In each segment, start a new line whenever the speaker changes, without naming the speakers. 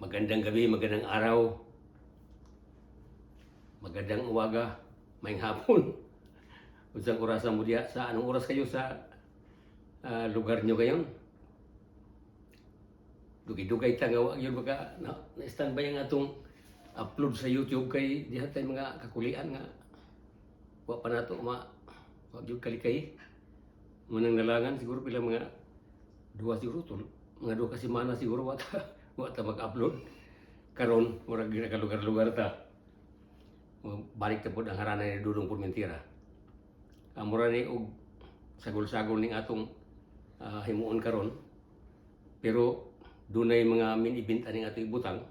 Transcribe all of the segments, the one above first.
Magandang gabi, magandang araw, magandang uwaga, maayong hapon. Unsang orasan mo diya, sa anong oras kayo sa lugar nyo ngayon? Dugay-dugay ta nga wa yun baka na-standby ang atong upload sa YouTube kay diha tay mga kakulian nga wa pa nato wa gyud kalikay. Munang nalangan siguro pila mga duha siguro tol, mga duha ka semana siguro wa ta mag-upload. Karon murag gina ka lugar-lugar ta. Balik ta pod ang harana ni Dudong Formentera. Mura ni og sagol-sagol ning atong himuon karon. Pero dunay mga main event aning ato ibutang.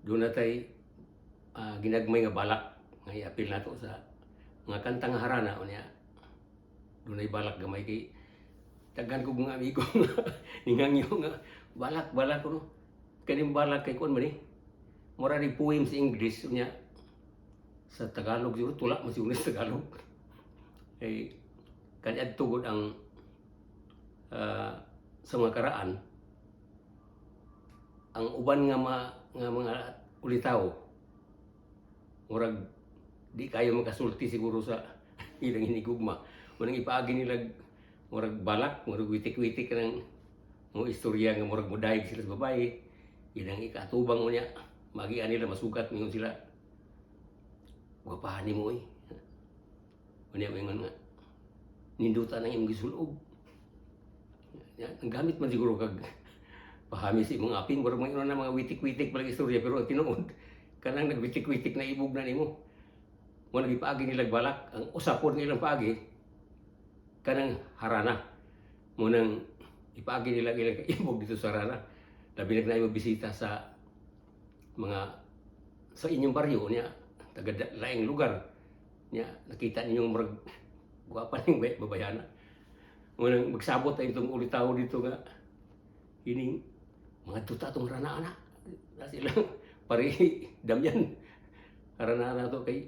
Doon natay ginagmay nga balak nga i-apil nato sa mga kantang harana unya. Dunay balak gamay kay tagan ko mga amigo ningangyo nga balak ko no. Kaning balak kay kun man ni. Mura ni poem sa English unya sa Tagalog siguro tula man siguro sa Tagalog. Ay kanya tugod ang sa mga karaan ang uban nga mga ulitaw murag di kayo makasulti siguro sa ilang hinigugma. Munang ipaagi nila murag balak, murag witik-witik ng mga istorya nga murag mudayeg sila sa babae. Ilang ikatubang mo niya, magian nila masukat mingon sila. Guwapahan mo eh. Unya mingon nga nindutan ang imong gisulog. Ang gamit man siguro kag pahami si imong aping murag mga na mga witik-witik palang istorya pero tinuod kanang nagwitik-witik na ibog na nimo. Mo nagipaagi nila balak ang usapon nga ilang paagi kanang harana. Mo nang ipaagi nila ilang ibog dito sa harana. Labi na imo bisita sa mga sa inyong baryo niya taga laing lugar niya nakita ninyo murag guwapa ning babayana. Mo nang magsabot ay itong ulitaw dito nga ining mga tuta tong rana ana sila pare damyan rana to kay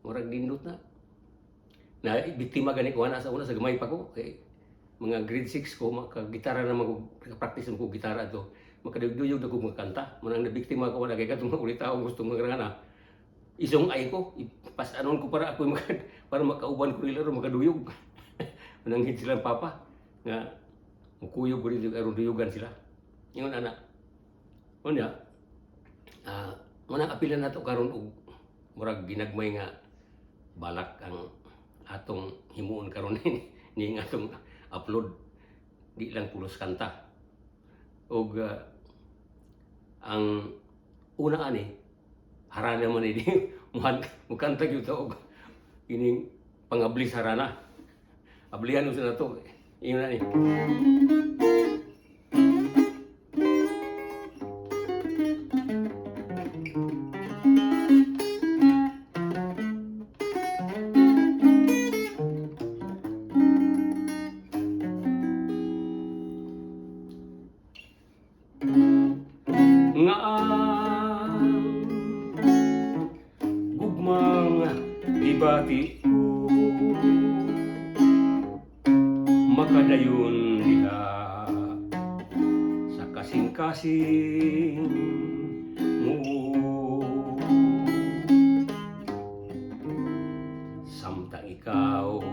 murag nindot na biktima gani ko ana sa una sa gamay pa ko kay mga grade 6 ko makagitara na practice ko gitara to makadugduyog na ko magkanta manang nabiktima ko wala kay katong ulitaw gusto magrana isong ay ko ipas-anon ko para ako para makauban ko nila ro makaduyog manang hit sila papa nga mukuyog ko rin aron duyugan sila. Ingon anak. Unya manang apilan nato karon og murag ginagmay nga balak ang atong himuon karon ni atong upload di lang pulos kanta. Og ang una ani harana man ni mukanta gyud ta og ining pangablis harana. Ablihan sa nato. Ingon ani. Nga gugmang ibati ko makadayon diha sa kasing-kasing mo samtang ikaw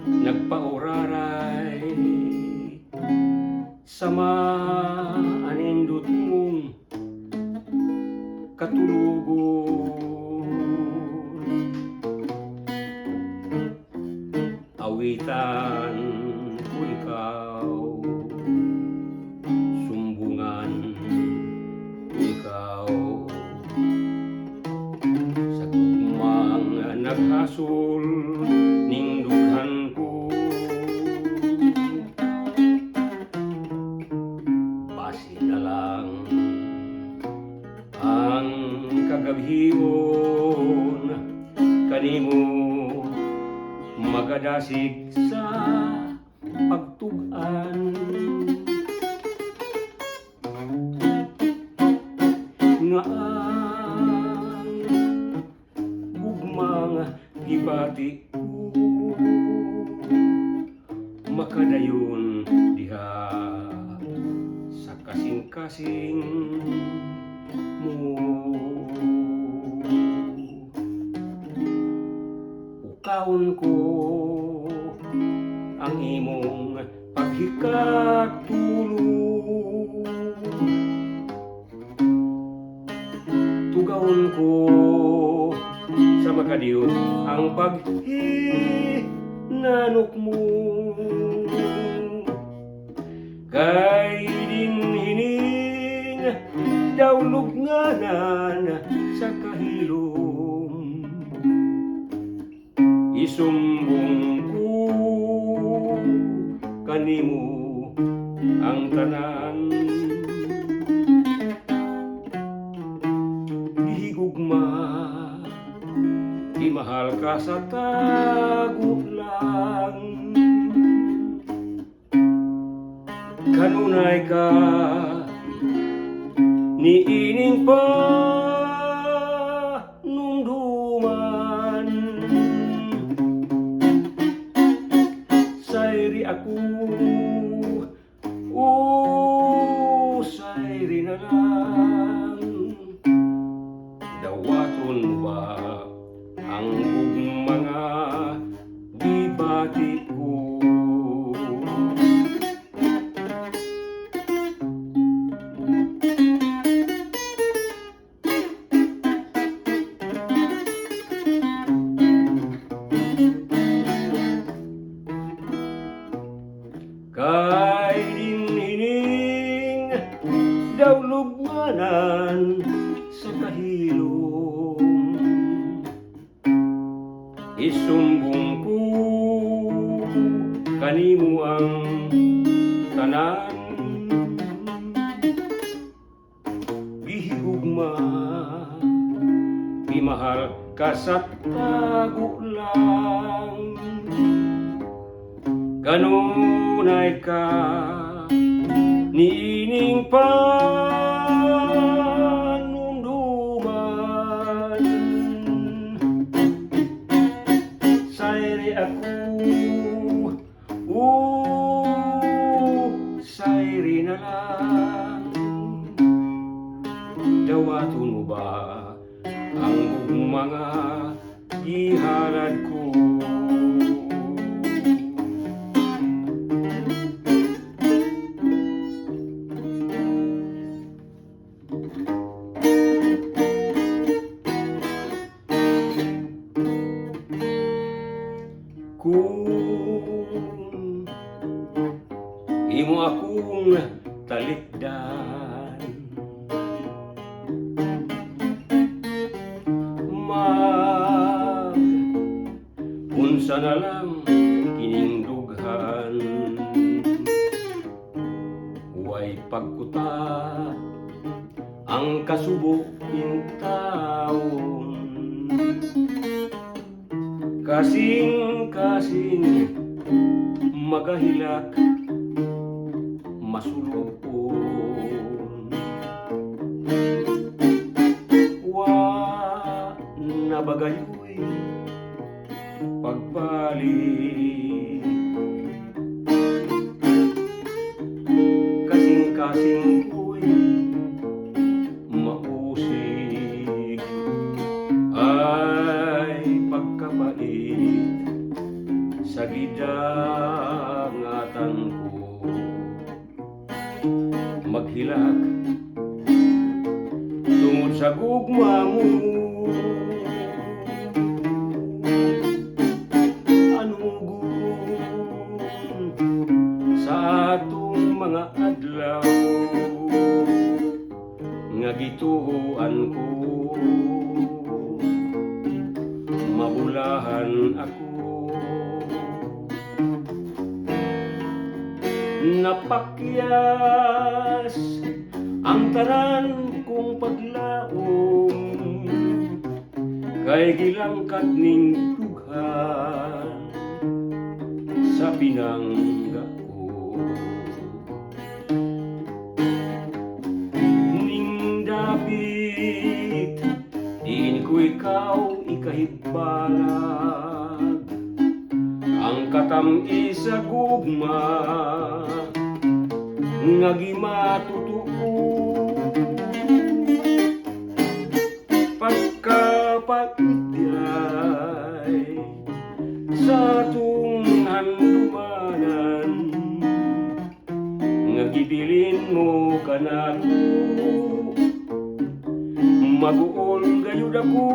nagpauraray sama anindot mong katulugon awitan ko ikaw sumbungan ko ikaw sa gugmang naghasol ning dughan ko ang kagabhion kanimo magadasig sa pagtug-an nga ang gugmang gibati ko makadayon diha sa kasing kasing mo. Ukaon ko ang imong paghikatulog, tugawon ko sa makadiot ang paghinanok mo. Kay dinhining dawlugnanan sa kahilom, isumbong ko kanimo ang tanan. Gihigugma, imahal ka sa tago lang. Kanunay ka niining panumduman, sayri ako, sayri na lang. Dawaton mo ba ang mga gibati ko? Kay dinhining dawlugnanan sa kahilom, isumbong ko kanimo ang tanan. Gihigugma, imahal ka sa tago lang. Kanunay ka niining panumduman, sayri ako, sayri na lang. Dawaton mo ba ang mga ihalad ko? Kung imo akong talikdan, unsa na lang kining dughan, way pagkuta ang kasubo ning taon. Kasing magahilak masulupon, wa nabagayoy pagpalit. Kasing ko'y mausig, ay pagkapait sa gidangatan ko. Maghilak tungod sa gugma mo, anugon sa atong mga adlaw, nga gituoan ko, mabulahan ako. Napakyas ang tanan kong paglaom, kay gilangkat ning dughan sa pinangga ko. Ning dapit din ko ikaw ikahigbalag, ang katam-i sa gugma nga gimatutoo. sa atong handumanan nga gibilin mo kanako maguol gayud ako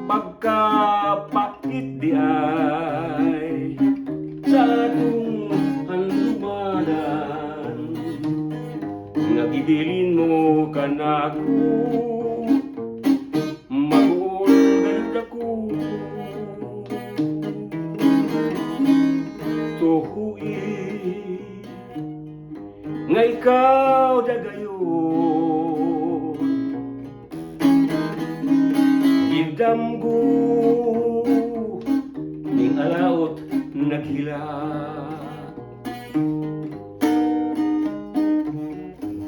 pagkapait di ay sa atong handumanan nga gibilin mo kanako maguol gayud ako tuhuin nga ikaw dagayon gidamgo ning alaot naghilak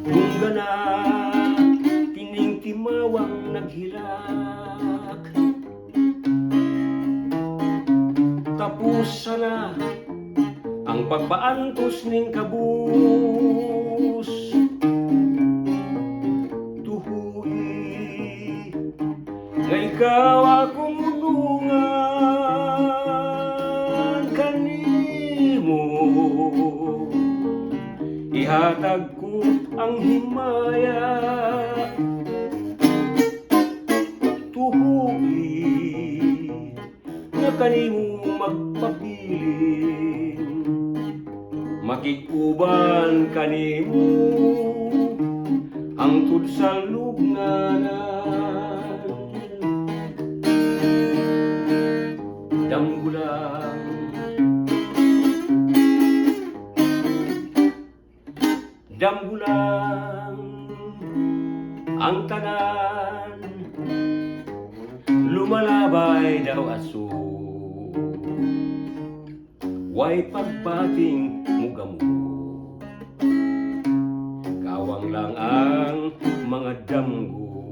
tunggana kining timawang naghilak tapos sana ang pagpaantos ning kabus tuhuy nga ikaw akong ulungan kanimo ihatag ko ang himaya tuhuy nga kanimo magpabilin makikuban kanimo hangtod sa lubnganan damgulang damgulang ang tanan lumalabay daw aso way pagbating mugamo kawang lang ang mga damgo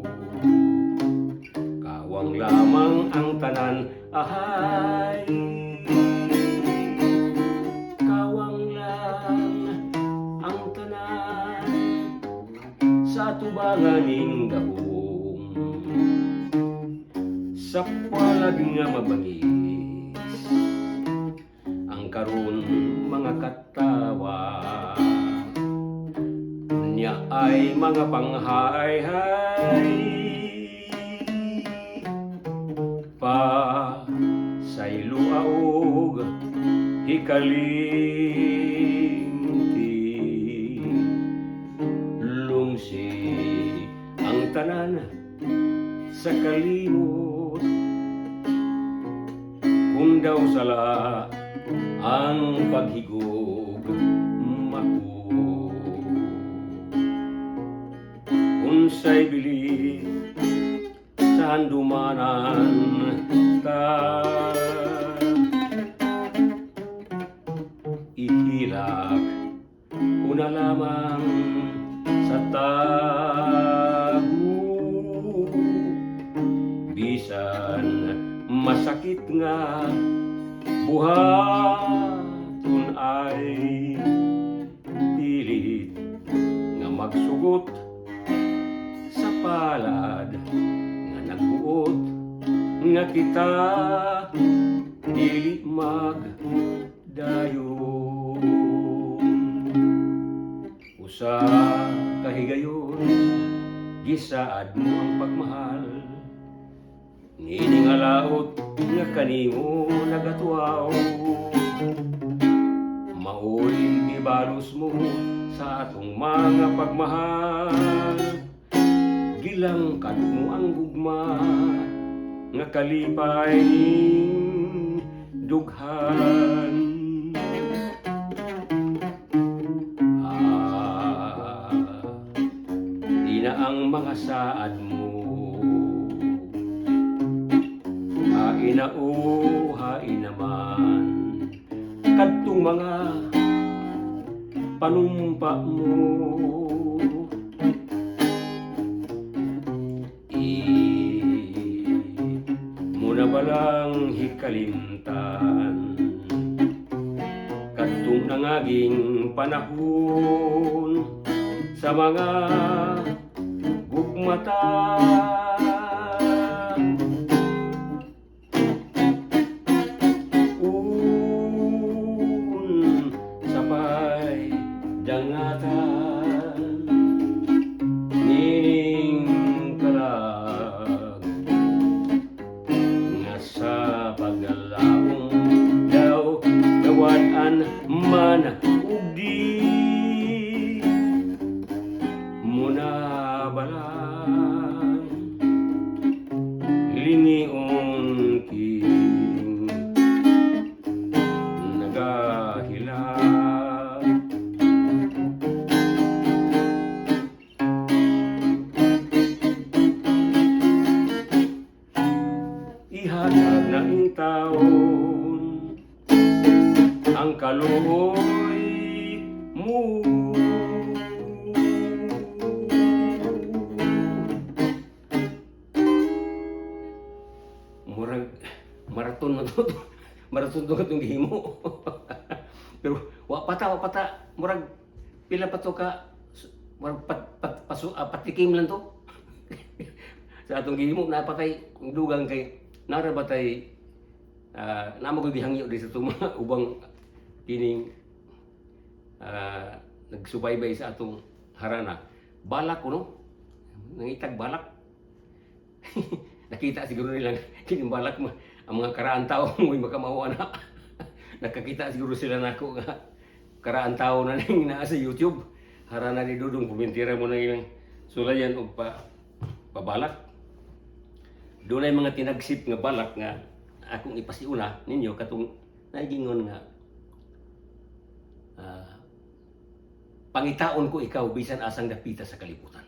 kawang lamang ang tanan ahay kawang lang ang tanan sa tubanganing gahong sa palag nga mabangis karon mga katawa niya ay mga panghay-hay pa sayluaog hikalimti lungsi ang tanan sa kalimot kung daw sala ang paghigog mako unsay bili sa handumanan ta ihilak una lamang sa tago bisan masakit nga buhaton ay pilit nga magsugot sa palad nga nagbuot nga kita dili magdayon usa kahigayon gisaad mo ang pagmahal nining alaot nga kanimo nagatuaw maoy gibalos mo sa atong mga pagmahal gilangkad mo ang gugma nga kalipay ning dughan di na ang mga saad mo hain naman kadtong mga panumpa mo muna balang hikalimtan kadtong nangaging panahon sa mga gugmata anak ug di muna balang lingion king nagahila ihanag na ing taon ang kaluoy mo murag maraton na to maraton to katong gihimo pero wa pata murag pila pa to ka murag patikim lang to sa atong gihimo napatay dugang kay nara batay namo ko gihangyo di sa itong mga ubang kining nagsubaybay sa atong harana balak ko no nangitag balak nakita siguro nila kining balak mo ang mga karaan tao mo'y makamawa na nakakita siguro sila nako nga karaan tao na ning naa sa YouTube harana ni Dudong kumentira mo na ilang sulayan og pabalak doon ay mga tinagsip nga balak nga akong ipasiuna ninyo katong naigingon nga pangitaon ko ikaw bisan asang dapita sa kalibutan.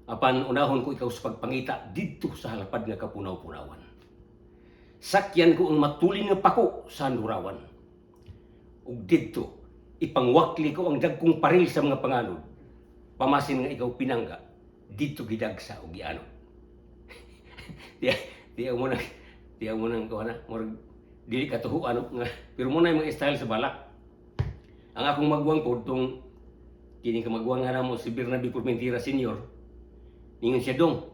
Apan unahon ko ikaw sa pagpangita didto sa halapad nga kapunaw-punawan. Sakyan ko ang matulin nga pako sa handurawan. Ug didto ipangwakli ko ang dagkong paril sa mga panganod. Pamasin nga ikaw pinangga didto gidagsa og giano. Tiyaw mo nang kuha na, dili ka tuhuan nga, pero mo na yung mga style sa balak. Ang akong magwang po, itong kining kamagwang nga mo si Bernabe Formentera Senior, ningon siya dong,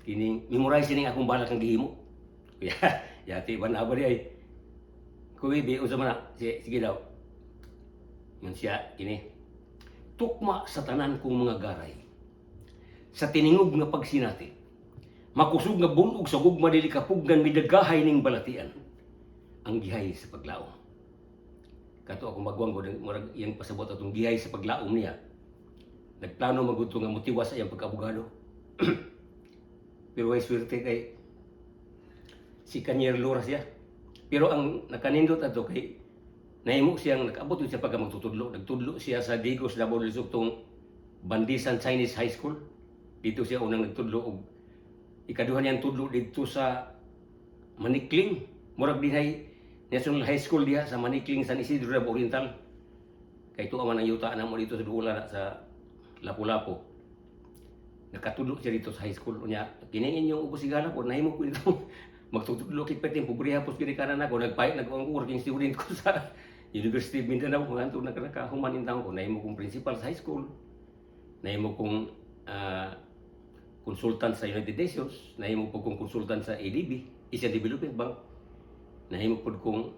kining memorize siya akong balak ang gihimo. Kaya, yati ba na ba di ay, kuwibi, unsa man na, sige daw. Yun siya, kini, tukma sa tanan kong mga garay, sa tiningog nga pagsinati, makusog nga bunog sa gugma dili kapugnan midagahay ning balatian ang gihay sa paglaom. Kato ako magwang ko murag iyang pasabot atong gihay sa paglaom niya. Nagplano magudto nga motiwas sa iyang pagkaabogado. Pero ay swerte kay si Kanier Lora siya. Pero ang nakanindot ato kay nahimo siyang nakaabot siya pagka magtutudlo. Nagtudlo siya sa Digos Davao del Sur tong Bandisan Chinese High School. Dito siya unang nagtudlo og ikaduha niyang tudlo dito sa Manikling. Murag dinay National High School diha sa Manikling, San Isidro Davao Oriental. Kay tuwa man ang yuta na mo dito sa duula sa Lapu-Lapu. Nakatudlo siya dito sa high school unya. Kiniin yung ubos sigala ko nahimo ko dito magtutudlo kit peting pobriha pos kini kanan ako nag working student ko sa University of Mindanao nganto nakakahuman in taon ko nahimo kong principal sa high school. Nahimo kong consultant sa United Nations, nahimo po kong consultant sa ADB, Asian Development Bank, nahimo po kong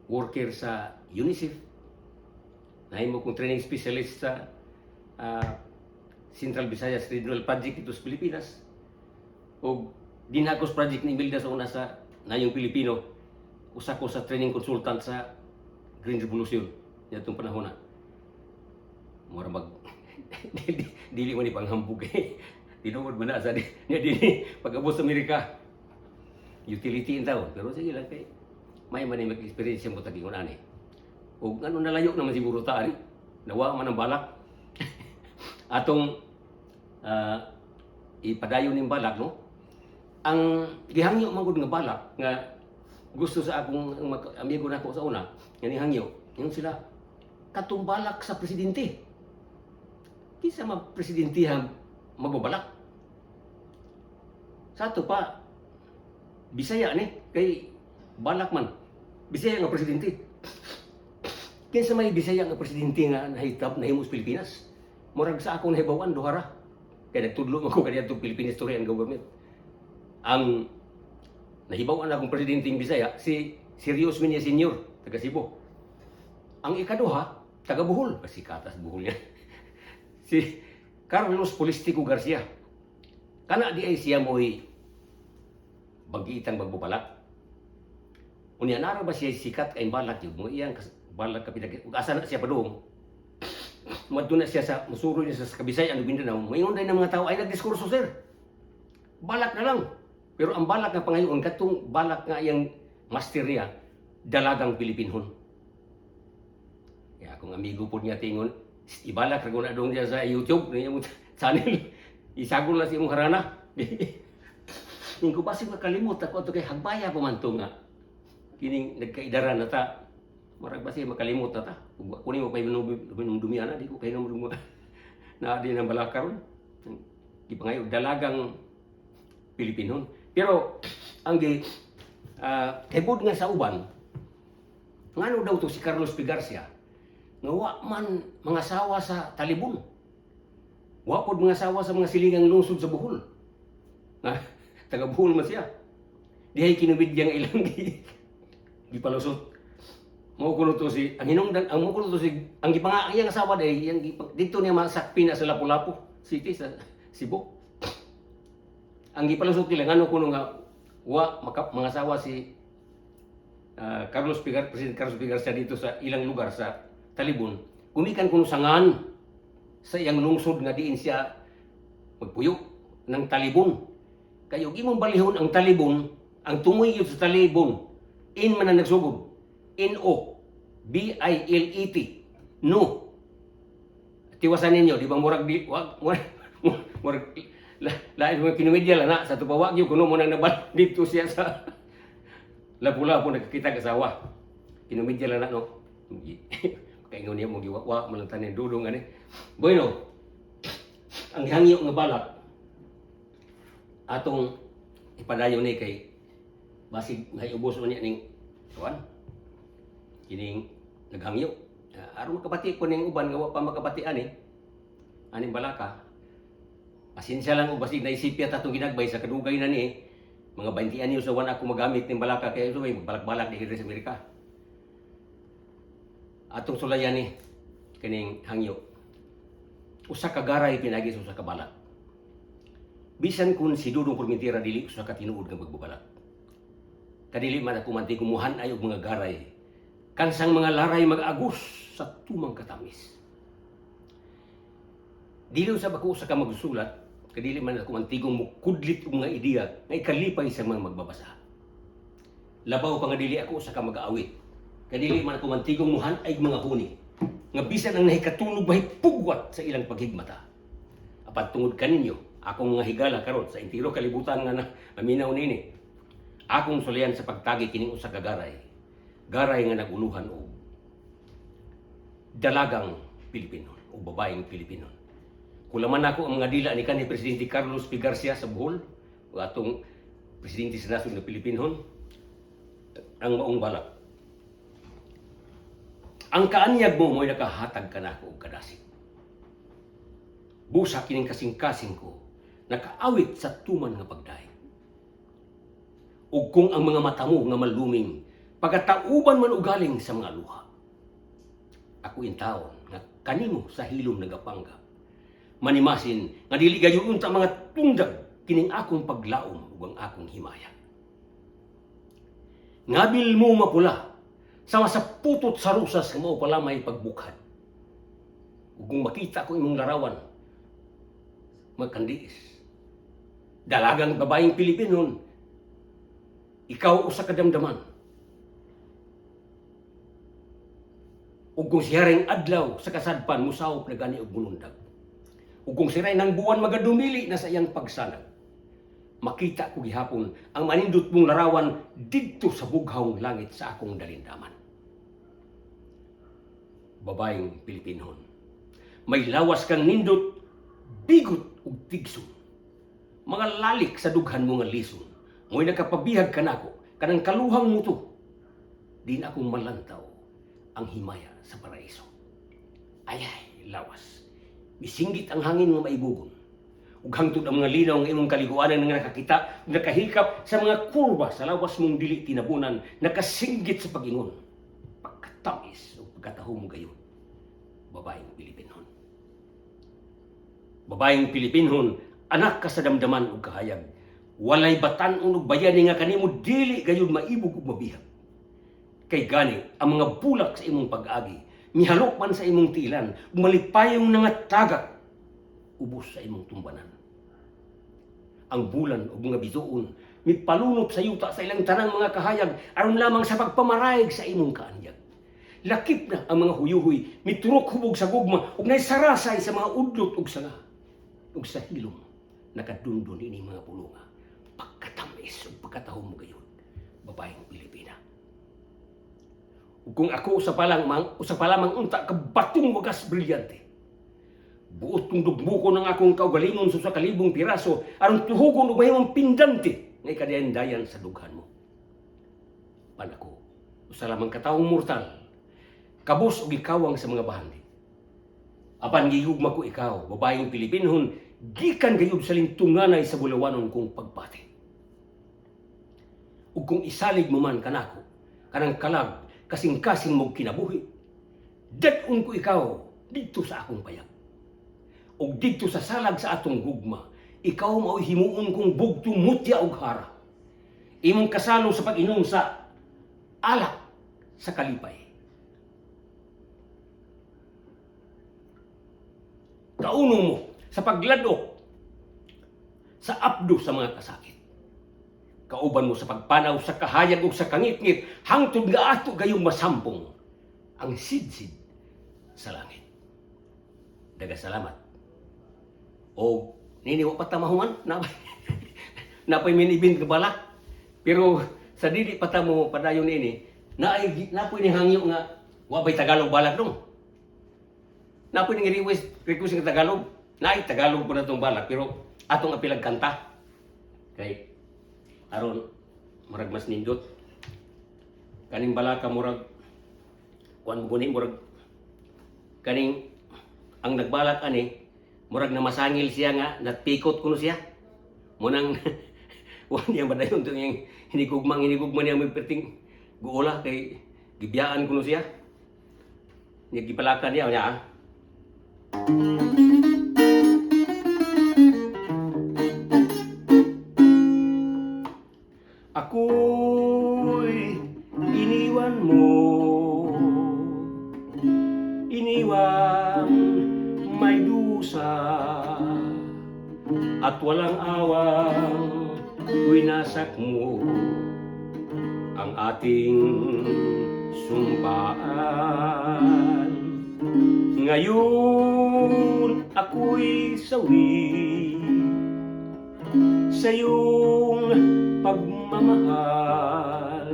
worker sa UNICEF, nahimo kong training specialist sa Central Visayas Regional Project dito sa Pilipinas, o Dinhagos Project ni Imelda sa una sa Nayong Pilipino, usa ko sa training consultant sa Green Revolution nitong panahon na. Mura dili man ipanghambog eh. Tinuod man na sa di pag-abot sa Amerika. Utility in taon. Pero sige lang kay may man mag-experience mo tagingon ani. O ano nalayo naman siguro ta ani. Nawa man ang balak. Atong ipadayon ning balak no. Ang gihangyo man gud nga balak nga gusto sa akong amigo nako sa una, nga hangyo, yung sila katong balak sa presidente. Kinsa man presidentihan magbabalak. Sa ato pa Bisaya ni kay balak man. Bisaya nga presidente. Kinsa may Bisaya nga presidente nga nahitap nahimos Pilipinas. Murag sa akong nahibawan duhara. Kay nagtudlo ako kadto Philippine Historian Government. Ang nahibawan akong presidenteng Bisaya si Serios Minya Senior taga Cebu. Ang ikaduha taga Bohol, kasi katas Bohol niya. Si Carlos Polistico Garcia. Kana di ay siya mo'y bagitang magbubalak. Unya nara ba siya sikat kay balak yun, mo iyang balak kapitag, asa na siya padung. Madto na siya sa musuro niya sa Kabisay, ano Mindanao, mayon din ng mga tao ay nagdiskurso sir. Balak na lang. Pero ang balak nga pangayon, katong balak nga iyang masterya, dalagang Pilipinhon. Kaya akong amigo po niya tingon, ibalak na dong diya sa YouTube, na yung channel, isagol na siyong harana. Yung ko basi makalimot ako ito kay hagbaya pa man to nga. Kining nagkaidaran na ta. Marag basi makalimot na ta. Kunin mo pa yung dumihan na, di ko kayo naman na di ng balakaron. Di pa ngayon, dalagang Pilipinhon. Pero, ang kebod nga sa uban, ngano daw to si Carlos P. Garcia, nga wa man mga asawa sa Talibon. Wa pod mga asawa sa mga silingang lungsod sa Bohol. Taga Bohol man siya. Dihay kinubidya nga ilang gipalusot. Mo kuno to si ang hinungdan ang mo kuno to si ang iyang asawa day yang dito niya masakpi na sa Lapu-Lapu City sa Cebu. Ang gipalusot nila ngano kuno nga wa mga asawa si President Carlos P. Garcia dito sa ilang lugar sa Talibon. Gumikan kuno sangan sa iyang lungsod nga diin siya magpuyo ng Talibon. Kayo imong balihon ang Talibon, ang tumoy yun sa Talibon, in man ang nagsugod, N-O, B-I-L-E-T, no. Tiwasan ninyo, di ba murag, lain mo pinumidya lang na, sa tupawag yun, kuno mo nang nabal dito siya sa Lapu-Lapu, nagkakita kasawa. Pinumidya lang na, no. Kaingon niya, mong giwa, malantan yung dudong, Bueno, ang hangyo nga balak, atong ipadayon ni kay basig may ubos niya ning kuan kining naghangyo aron makabati ko ning uban nga wa pa makabati aning balaka pasensya lang og basig naisipya ta tong ginagbay sa kadugay na ni mga 20 anyo sa wan ako magamit ning balaka kay may balak-balak diri sa Amerika atong sulayan ni kining hangyo usa ka garay pinagi sa usa ka balak. Bisan kun si Dudong Formentera dili usa ka tinuod nga magbabalak. Kadili man ako manti kumuhan ay og mga garay. Kansang mga laray mag-agos sa tumang katamis. Dili usab ako usa ka magsulat, kadili man ako mantigong mukudlit og mga ideya nga ikalipay sa mga magbabasa. Labaw pa nga dili ako usa ka mag-aawit. Kadili man ako mantigong muhan ay mga huni nga bisan ang nahikatulog mahipugwat sa ilang paghigmata. Apan tungod kaninyo akong mga higala karon sa entero kalibutan nga na maminaw nini. Akong sulayan sa pagtagi kining usa ka garay. Garay nga naguluhan og dalagang Pilipino o babaeng Pilipino. Kulaman ako ang mga dila ni kanhi Presidente Carlos P. Garcia sa Bohol o atong Presidente sa Nasod ng Pilipinhon ang maong balak. Ang kaanyag mo mo'y nakahatag ka na ako og kadasig. Busa kining kasing-kasing ko nakaawit sa tuman nga pagdaig. Ug kung ang mga mata mo nga maluming, pagkatauban man ugaling sa mga luha. Ako in taon nga kanimo sa hilom nagapangga. Manimasin nga dili gayon ta mga tundag kining akong paglaom ug ang akong himaya. Ngabil mo mapula sama sa putot sa rusas nga mao pala may pagbukhad. Ug kung makita ko imong larawan, magkandiis. Dalagang babaeng Pilipino, ikaw usa ka damdaman. Ug kung siya ring adlaw sa kasadpan musawop na gani og bulundag. Ug kung siya nang buwan magadumili na sa iyang pagsanag. Makita ko gihapon ang manindot mong larawan didto sa bughawng langit sa akong dalindaman. Babaeng Pilipinhon, may lawas kang nindot, bigot ug tigson. Mga lalik sa dughan mo nga lison, mo'y nakapabihag ka nako, kanang kaluhang mo to. Din akong malantaw ang himaya sa paraiso. Ayay, lawas. Misinggit ang hangin nga maibugon. Ug hangtod ang mga linaw ng imong kaliguanan nga nakakita, nakahilkap sa mga kurba sa lawas mong dili tinabunan, nakasinggit sa pag-ingon. Pagkatamis o pagkataho mo gayon. Babaeng Pilipinhon. Babaeng Pilipinhon, anak ka sa damdaman ug kahayag. Walay batan-on ug bayani nga kanimo dili gayud maibog ug mabihag. Kay gani, ang mga bulak sa imong pag-agi, mihalok man sa imong tilan, malipayong nga tagak, ubos sa imong tumbanan. Ang bulan o mga bituon, mipalunop sa yuta sa ilang tanang mga kahayag, aron lamang sa pagpamarayag sa imong kaanyag. Lakip na ang mga huyuhoy, miturok hubog sa gugma, ug naisarasay sa mga udlot ug sanga, ug sa hilom, nakadundon ini mga pulunga. Pagkatamis ug pagkatahom mo gayon, babaeng Pilipina. Ug kung ako usa pa lamang unta ka batong wagas brilyante, buot kong dugmo ko ng akong kaugalingon sa kalibong piraso aron tuhugon og mahimong pindante nga ikadayan-dayan sa dughan mo. Panako, usa lamang katawong mortal, kabus og ikawang sa mga bahandi. Apan gihugma ko ikaw, babaeng Pilipinhon, gikan gayud sa lintunganay sa bulawanon kong pagpati. Ug kung isalig mo man kanako, kanang kalag, kasing-kasing mong kinabuhi, dat-on ko ikaw dito sa akong payag. O dito sa salag sa atong gugma, ikaw mao'y himuon kong bugtong mutya og hara. Imong kasalo sa pag-inom sa alak sa kalipay. Kaunong mo sa pagladok sa apdo sa mga kasakit. Kauban mo sa pagpanaw sa kahayag ug sa kangit-ngit, hangtod nga ato gayong masampong ang sidsid sa langit. Dagasalamat. O nini wa patamahuman napay minibin ka bala, pero sa dili patamo padayon ini napoy ni hangyo nga wa bay Tagalog balak dong. Napoy ni request ng Tagalog, naay Tagalog po na itong balak, pero atong apilag kanta kay aron murag mas nindot kaning balaka murag kuan guni murag kaning ang nagbalak ani murag na masangil siya nga natpikot kuno siya munang wan niya madayon to yung hinigugman niya may perting guola kay gibiyaan kuno siya niya gipalakan niya nya. Ako'y iniwan mo, iniwan may dusa, at walang awang winasak mo ang ating sumpaan. Ngayon ako'y sawi sa iyong pagmamahal,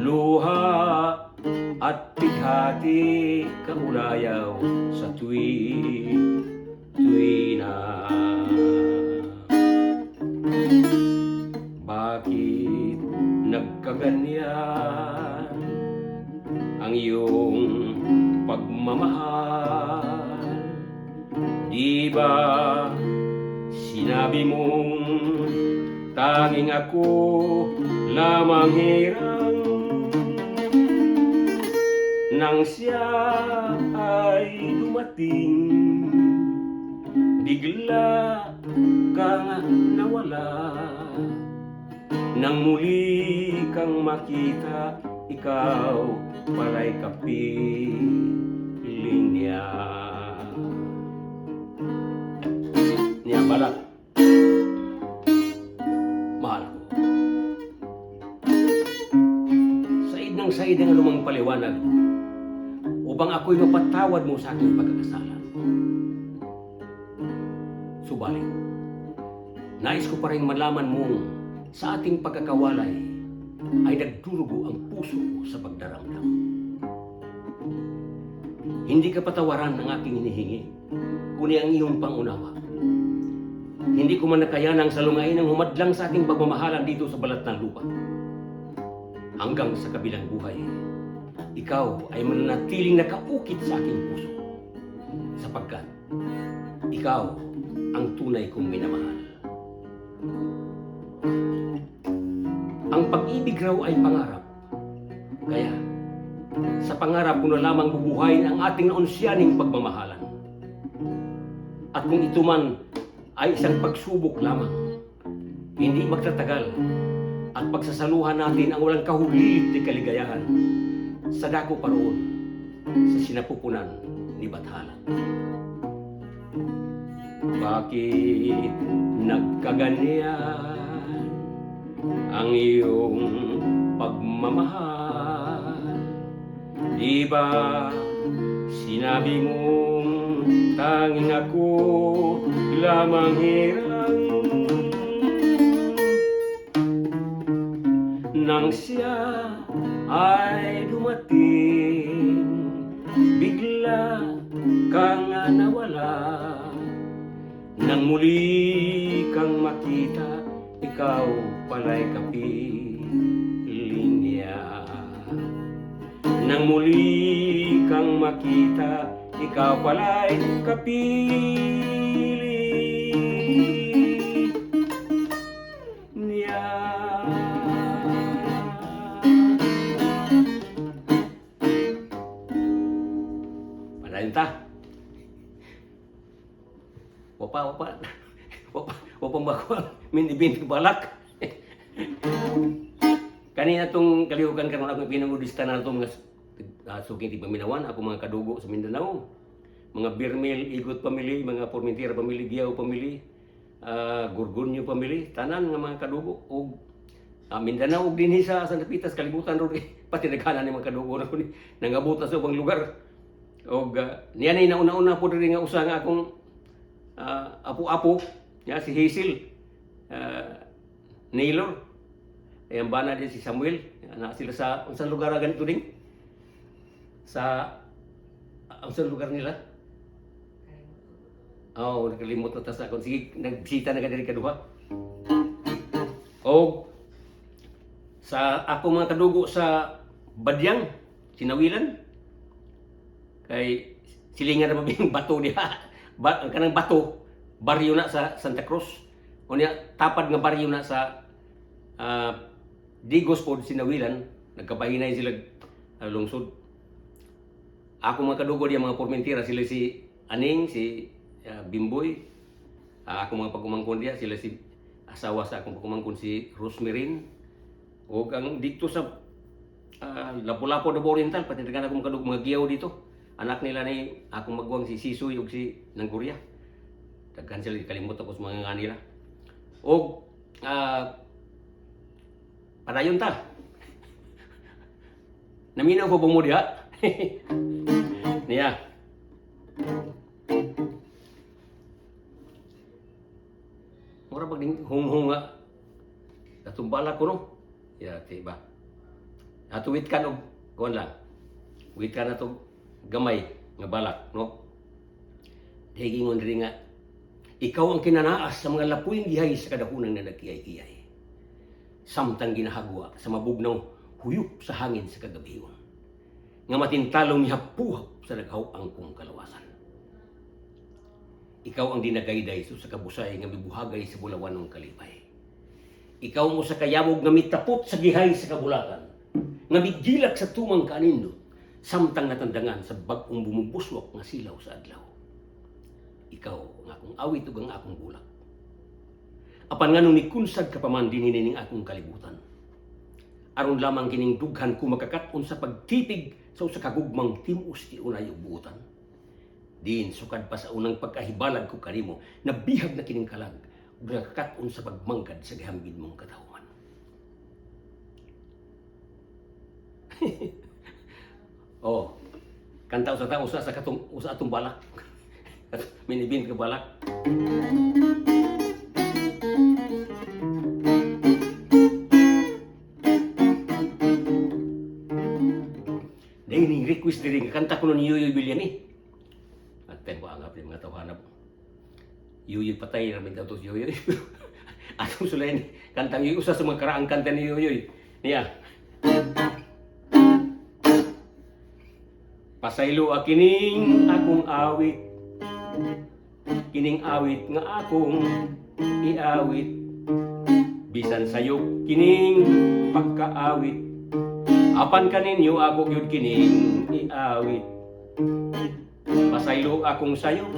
luha at pighati kaulayaw sa tuwi na. Bakit nagkaganyan ang iyong pagmamahal? Di ba sinabi mong tanging ako lamang hirang nang siya ay dumating, bigla kang nawala. Nang muli kang makita, ikaw pala'y kapiling niya. Niya balak, mahal ko. Said ng lumang paliwanag upang ako'y mapatawad mo sa aking pagkakasala. Subalit, nais ko pa rin malaman mong sa ating pagkakawalay ay nagdurugo ang puso mo sa pagdaramdam. Hindi ka patawaran ng aking hinihingi, kundi ang iyong pangunawa. Hindi ko man nakayanang salungain ang humadlang sa ating pagmamahalan dito sa balat ng lupa. Hanggang sa kabilang buhay, ikaw ay mananatiling nakaukit sa aking puso, sapagkat ikaw ang tunay kong minamahal. Ang pag-ibig raw ay pangarap, kaya sa pangarap ko na lamang bubuhayin ang ating naunsiyaning pagmamahalan. At kung ito man ay isang pagsubok lamang, hindi magtatagal at pagsasaluhan natin ang walang kahuglit ni kaligayahan sa dako paroon sa sinapupunan ni Bathala. Bakit nagkaganyan ang iyong pagmamahal? Di ba sinabi mong tanging ako lamang hirang? Nang siya ay dumating, bigla kang nawala. Nang muli kang makita, ikaw pala'y kapiling niya. Nang muli kang makita, ikaw pala'y kapiling niya. Padayon ta. Wapa bago minibin balak. Kanina tong kalihukan karon ako pinangudista na itong mga suking ti paminawan, ako mga kadugo sa Mindanao. Mga Birmil, Igot family, mga Formentera family, Giaw family, Gorgonio family, tanan nga mga kadugo. O Mindanao og dinhi sa Santa Pitas, kalibutan ro pati naghanan ni mga kadugo na ko ni nangabot sa ubang lugar. Og niya ni nauna-una po diri nga usa nga akong apo-apo ya si Hazel Naylor ang bana din si Samuel na sila sa unsang lugar ganito ding sa unsang lugar nila nakalimot na tas akong sige nagbisita na kadiri kaduha o sa ako mga kadugo sa Badyang Sinawilan kay silingan na mabing bato diha kanang bato baryo na sa Santa Cruz o niya tapad nga baryo na sa Digos pod Sinawilan nagkabahinay sila lungsod. Ako mga kadugo diya mga Formentera sila si Aning, si Bimboy, ako mga pagkumangkon diya sila si asawa sa akong pagkumangkon si Rosmerin o kang dito sa Lapu-Lapu do Oriental pati dagan akong kadugo mga Giaw dito. Anak nila ni akong magwang si Sisoy ug si Nangguria. Daghan sila kalimot ako sa mga nga nila. O padayon ta. Naminaw ko mo diha. Niya. Mura pag hung-hung nga. Natumbala ko no. Ya, tiba. Atuwit ka no. Kuan lang. Wit ka na to gamay nga balak, no? Digingon diri nga ikaw ang kinanaas sa mga lapuing gihay sa kadahunan na nagkiyay-kiyay. Samtang ginahagwa sa mabugnaw huyop sa hangin sa kagabihon. Nga matintalong mihapuhap sa naghaw-ang kong kalawasan. Ikaw ang dinagayday sa kabusay nga mibuhagay sa bulawan ng kalipay. Ikaw mo sa kayamog nga mitapot sa gihay sa kabulakan. Nga migilak sa tumang kanindot. Samtang natandangan sa bagong bumubuswak nga silaw sa adlaw. Ikaw ang akong awit ug ang akong bulak. Apan nga nung nikunsag ka paman dinhinin ning akong kalibutan. Aron lamang kining dughan ko makakat-on sa pagtipig sa usa ka gugmang timus ti unay ug buutan. Din sukad pa sa unang pagkahibalag ko kanimo, nabihag na kining kalag ug nakakat-on sa pagmanggad sa gihambid mong katawhan. Oh, kanta usa ta usa sa katong usa atong balak. Minibin ka balak. Dahil request diri kanta ko ni Yoyoy Villani. At tempo ang apil mga tawhanap. Yoyoy patay ra daw to si Yoyoy. Atong sulayan kantang usa sa mga karaang kanta ni Yoyoy. Niya. Pasaylo kining akong awit. Kining awit nga akong iawit. Bisan sayo kining pagkaawit. Apan kaninyo ako gyud kining iawit. Pasaylo akong sayo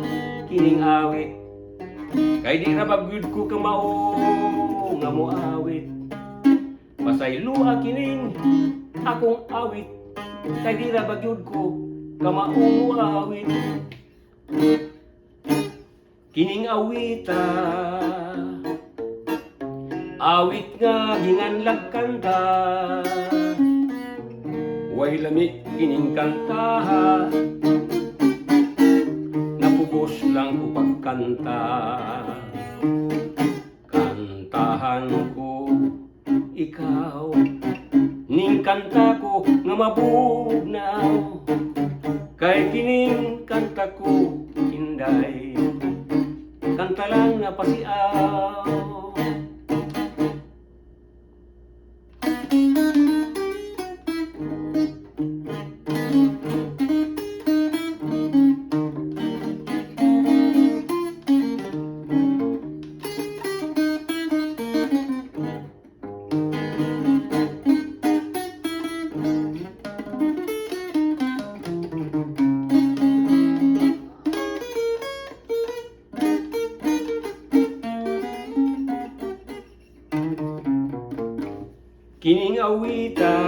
kining awit. Kay di ra magyud ko kamao nga moawit. Pasaylo kining akong awit, kay di ra bagyod ko kamaong awit. Kining awita, awit nga ginganlag kanta, way lami kining kantaha, napugos lang ko pagkanta. Kantahan ko ikaw, ning kanta ko nga mabugnaw, kay kining kanta ko inday, kanta lang nga pasiaw. Kining awita,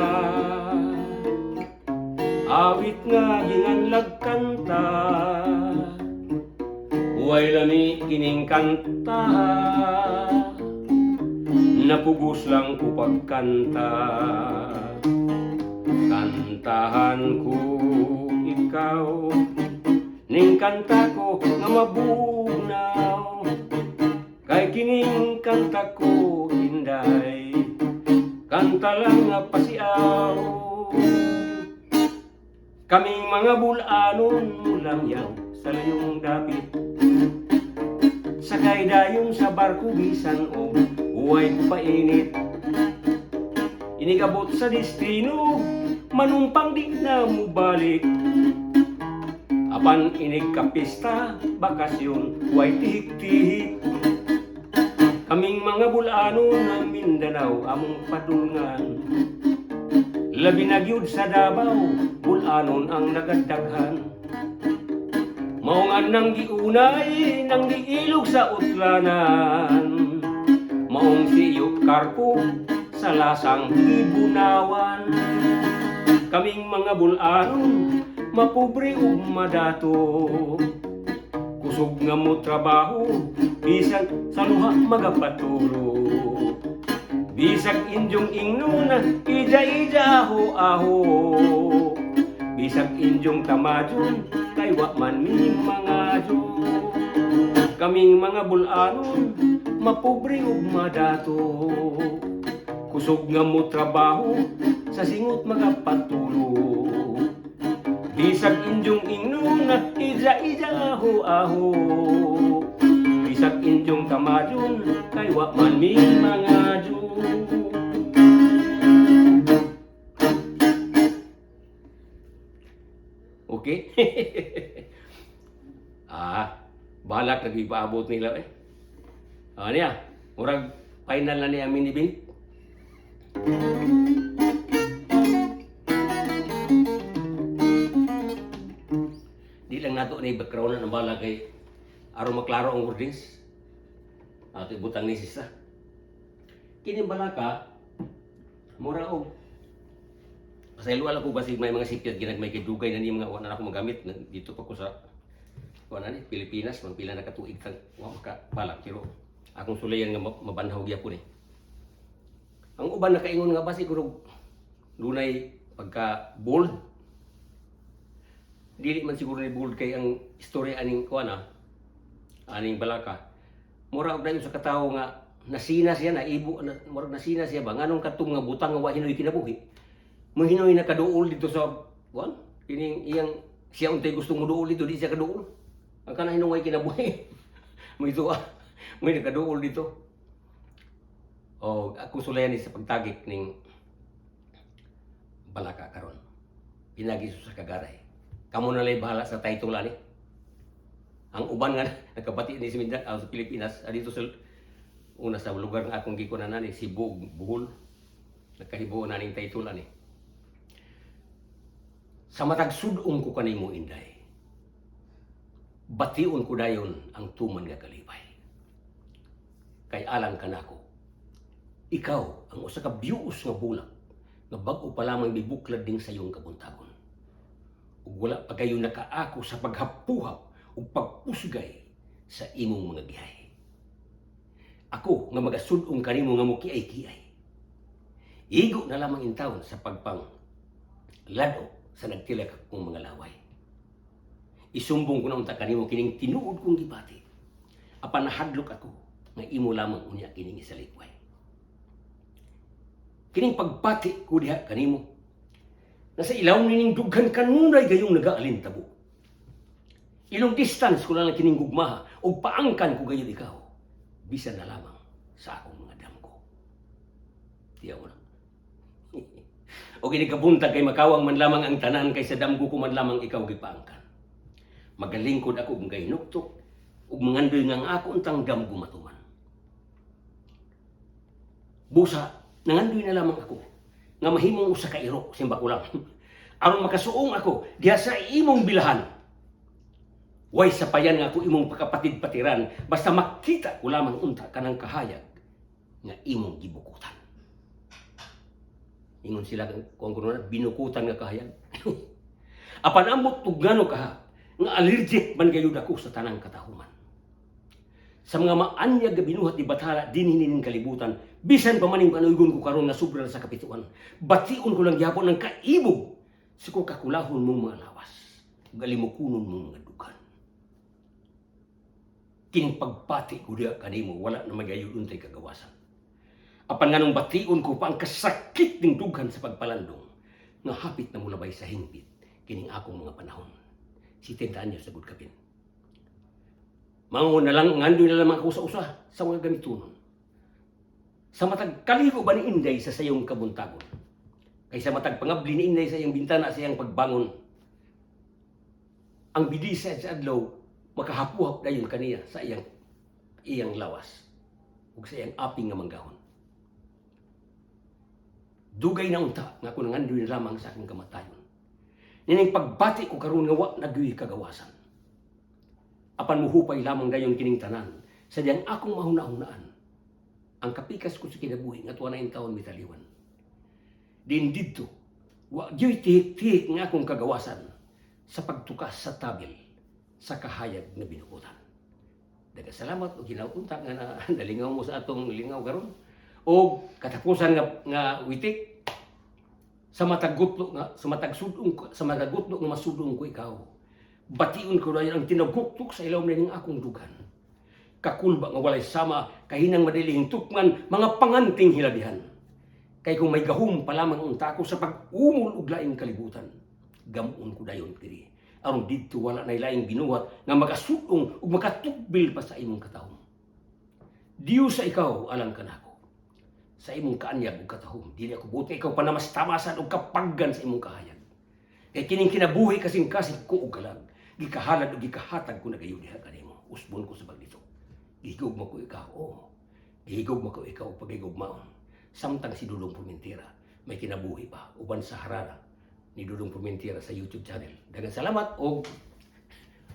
awit nga ginganlag kanta, way lami kining kanta, napugos lang ko pagkanta. Kantahan ko ikaw, ning kanta ko nga mabugnaw, kay kining kanta ko inday, kanta lang nga pasiaw. Kaming mga bulanon langyaw sa layong dapit, sakay dayon sa barko bisan o huway painit. Inigabot sa destino, manumpang di na mubalik. Apan inig kapista, bakasyon, huway tihik-tihik. Kaming mga bulanon ng Mindanao among padulngan, labi na gyud sa Davao, bulanon ang nagadaghan. Maungan nang giunay, nang giilog sa utlanan, maong siyo karpo sa lasang ibunawan. Kaming mga bulanon, mapobre ug madato, kusog nga mo trabaho, bisag sa luha magapatulo. Bisag injong ingnon, ija-ija aho-aho, bisag injong tamadyon, kay wa man mi mga jo. Kaming mga bulanon, mapobre ug madato, kusog nga mo trabaho, sa singot magapatulo. Bisag injong ingnon, ija-ija aho-aho, bisag injong tamadyon, kay wa man mi mga jo. Okay? Balak lagi paabot nila eh. Niya, murag final na niya minibing. Di lang nato ni background ng bala kay aron maklaro ang wordings. Ato ibutang ni sisa. Kini balaka mura og pasaylo ala ko basig may mga sipyat ginagmay kay dugay na ni mga wala na ako magamit dito pa ko sa wala ni Pilipinas man pila na katuig tag wa maka balak pero akong sulayan nga mabanhaw gyapon eh. Ang uban nakaingon nga basig kurog dunay pagka bold. Dili man siguro ni bold kay ang istorya aning kuana aning balaka. Mura og dayon sa katawo nga nasina siya na ibo murag nasina siya ba nganong katong nga butang nga wa hinoy kinabuhi. Mohinoy na kaduol dito sa kuan kining iyang siya untay gusto mo duol dito di siya kaduol. Ang kana hinungay kinabuhi. Mo ito may nakaduol dito. O ako sulayan ni sa pagtagik ning balaka karon. Pinagi sa kagaray. Kamo na lay bahala sa title ani. Ang uban nga nakabati ni sa Mindanao sa Pilipinas dito sa una sa lugar nga akong gikunan ani Cebu, Bohol. Nakahibo na ning title ani. Sa matag sudong ko kanimo inday. Bation ko dayon ang tuman nga kalipay. Kay alang kanako ikaw ang usa ka biyuos nga bulak nga bag-o pa lamang bibuklad din sa iyong kabuntagon. Ug wala pa kayo nakaako sa paghapuhap ug pagpusgay sa imong mga gihay. Ako nga magasud-ong kanimo nga mukiay-kiay. Igo na lamang in taon sa pagpang lado sa nagtilak akong mga laway. Isumbong ko na unta kanimo kining tinuod kong gibati. Apan nahadlok ako nga imo lamang unya kining isalikway. Kining pagbati ko diha kanimo nasa ilaw nining dughan kanunay gayong nagaalintabo. Ilong distance ko lang kining gugmaha ug paangkan ko gayon ikaw bisan na lamang sa akong mga damgo. Tiyaw mo na. O ginikabuntag kay makawang man lamang ang tanan kaysa damgo ko man lamang ikaw gipaangkan. Magalingkod ako kung gahinuktok ug mangandoy nga ako untang damgo matuman. Busa, nangandoy na lamang ako nga mahimong usa ka iro simba ko lang. Aron makasuong ako diha sa imong bilahan. Way sapayan nga ako imong pakapatid-patiran basta makita ko lamang unta kanang kahayag nga imong gibukutan. Ingon sila kung kuno binukutan nga kahayag. Apan amot tugano ka nga allergic man gayud ako sa tanang katahuman. Sa mga maanyag nga binuhat ni Bathala dinhi ning kalibutan, bisan pa maning panuygon ko karon nga sobra sa kapituan. Bation ko lang gyapon ng kaibog sa ko kakulahon mong mga lawas, galimukunon mong mga dugan. Kining pagpati ko diha kanimo wala na magayud untay kagawasan. Apan nganong bation ko pa ang kasakit ning dughan sa pagpalandong nga hapit na mulabay sa hingpit kining akong mga panahon. 70 anyos sa kapin. Mangon na lang ngandoy na lamang ako sa usa sa mga gamitunon. Sa matag kaligo ba ni Inday sa sayong kabuntagon? Kaysa matag pangabli ni Inday sa iyang bintana sa iyang pagbangon. Ang bidisa sa adlaw makahapuhap dayon kaniya sa iyang lawas ug sa iyang aping nga manggahon. Dugay na unta nga ako nangandoy na lamang sa akong kamatayon. Nining pagbati ko karon nga wa nagyoy kagawasan. Apan muhupay lamang dayon kining tanan sadyang akong mahuna-hunaan. Ang kapikas ko sa kinabuhi nga tuwa na in taon mitaliwan. Din didto wa gyud tihik-tihik nga akong kagawasan sa pagtukas sa tabil sa kahayag na binukutan. Daghang salamat o ginauunta nga nalingaw mo sa atong lingaw karon. O katapusan nga witik sa matagutlo nga sa matagutlo nga masudong ko ikaw. Bation ko dayon ang tinaguktok sa ilaw ning akong dugan. Kakulba nga walay sama kahinang madiling tukman mga panganting hilabihan. Kay kung may gahum pa lamang unta ako sa pag-umol ug laing kalibutan, gamuon ko dayon kini. Aron didto wala nay laing binuhat nga makasudong ug makatugbil pa sa imong katahom. Diyo sa ikaw alang kanako. Sa imong kaanyag ug katahom, dili ako buti ikaw panamas-tamasan ug kapaggan sa imong kahayag. Kay kining kinabuhi kasing-kasing ko ug kalag, gikahalad ug gikahatag ko na gayon diha kanimo. Usbon ko sa bagdito. Gihigugma ko ikaw. Gihigugma ko ikaw pagigugmaon. Samtang si Dudong Formentera may kinabuhi pa uban sa harara ni Dudong Formentera sa YouTube channel. Daghang salamat og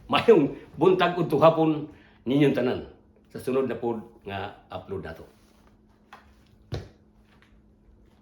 mayong buntag ug tuhapon ninyong tanan sa sunod na pod nga upload nato.